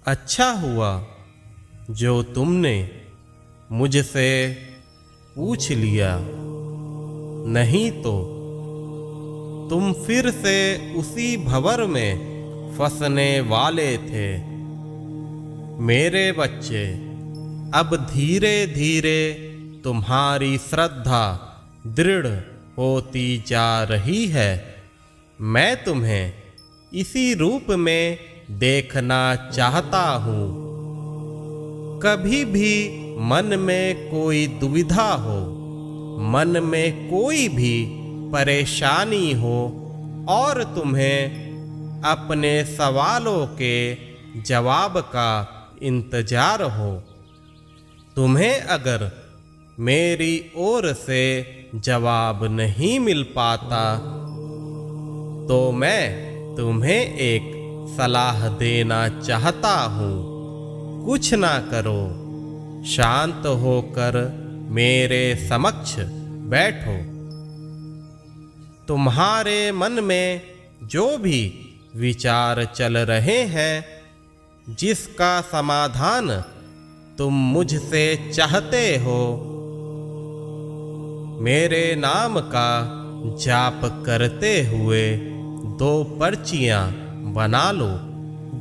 अच्छा हुआ जो तुमने मुझसे पूछ लिया, नहीं तो तुम फिर से उसी भंवर में फंसने वाले थे। मेरे बच्चे, अब धीरे धीरे तुम्हारी श्रद्धा दृढ़ होती जा रही है। मैं तुम्हें इसी रूप में देखना चाहता हूँ। कभी भी मन में कोई दुविधा हो, मन में कोई भी परेशानी हो और तुम्हें अपने सवालों के जवाब का इंतजार हो, तुम्हें अगर मेरी ओर से जवाब नहीं मिल पाता तो मैं तुम्हें एक सलाह देना चाहता हूँ। कुछ ना करो, शांत होकर मेरे समक्ष बैठो। तुम्हारे मन में जो भी विचार चल रहे हैं, जिसका समाधान तुम मुझसे चाहते हो, मेरे नाम का जाप करते हुए 2 पर्चियां बना लो।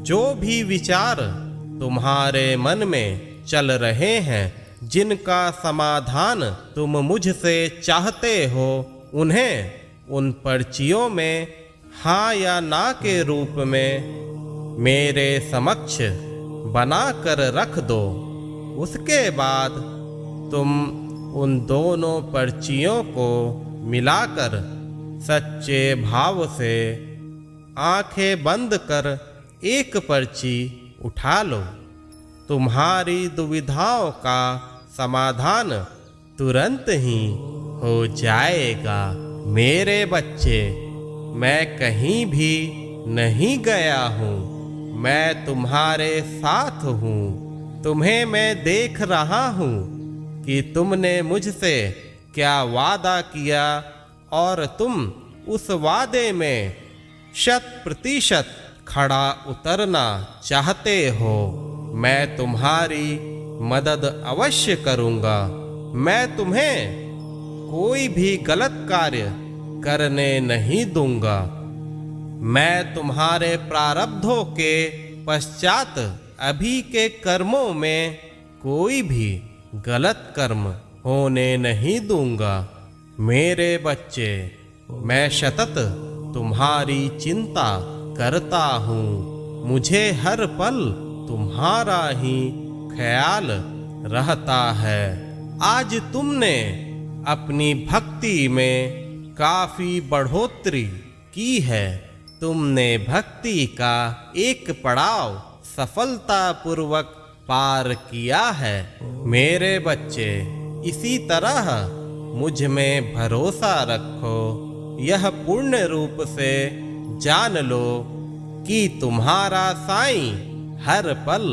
जो भी विचार तुम्हारे मन में चल रहे हैं, जिनका समाधान तुम मुझसे चाहते हो, उन्हें उन पर्चियों में हाँ या ना के रूप में मेरे समक्ष बना कर रख दो। उसके बाद तुम उन दोनों पर्चियों को मिलाकर सच्चे भाव से आंखें बंद कर एक पर्ची उठा लो। तुम्हारी दुविधाओं का समाधान तुरंत ही हो जाएगा। मेरे बच्चे, मैं कहीं भी नहीं गया हूँ, मैं तुम्हारे साथ हूँ। तुम्हें मैं देख रहा हूँ कि तुमने मुझसे क्या वादा किया और तुम उस वादे में 100% खड़ा उतरना चाहते हो। मैं तुम्हारी मदद अवश्य करूँगा। मैं तुम्हें कोई भी गलत कार्य करने नहीं दूंगा। मैं तुम्हारे प्रारब्धों के पश्चात अभी के कर्मों में कोई भी गलत कर्म होने नहीं दूंगा। मेरे बच्चे, मैं सतत तुम्हारी चिंता करता हूँ। मुझे हर पल तुम्हारा ही ख्याल रहता है। आज तुमने अपनी भक्ति में काफी बढ़ोतरी की है। तुमने भक्ति का एक पड़ाव सफलतापूर्वक पार किया है। मेरे बच्चे, इसी तरह मुझ में भरोसा रखो। यह पूर्ण रूप से जान लो कि तुम्हारा साईं हर पल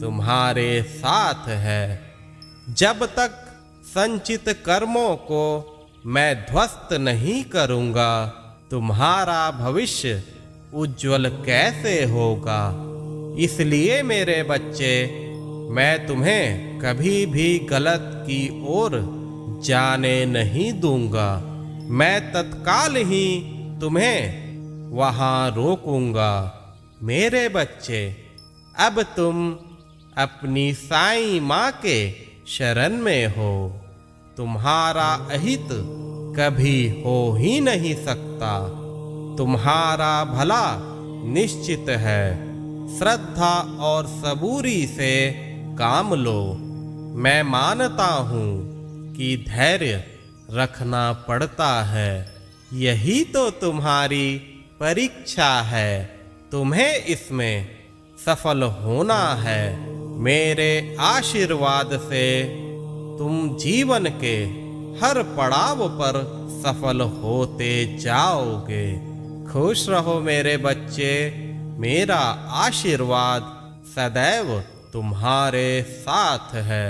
तुम्हारे साथ है। जब तक संचित कर्मों को मैं ध्वस्त नहीं करूँगा, तुम्हारा भविष्य उज्जवल कैसे होगा। इसलिए मेरे बच्चे, मैं तुम्हें कभी भी गलत की ओर जाने नहीं दूंगा। मैं तत्काल ही तुम्हें वहाँ रोकूंगा। मेरे बच्चे, अब तुम अपनी साईं माँ के शरण में हो। तुम्हारा अहित कभी हो ही नहीं सकता। तुम्हारा भला निश्चित है। श्रद्धा और सबूरी से काम लो। मैं मानता हूँ कि धैर्य रखना पड़ता है। यही तो तुम्हारी परीक्षा है। तुम्हें इसमें सफल होना है। मेरे आशीर्वाद से तुम जीवन के हर पड़ाव पर सफल होते जाओगे। खुश रहो मेरे बच्चे। मेरा आशीर्वाद सदैव तुम्हारे साथ है।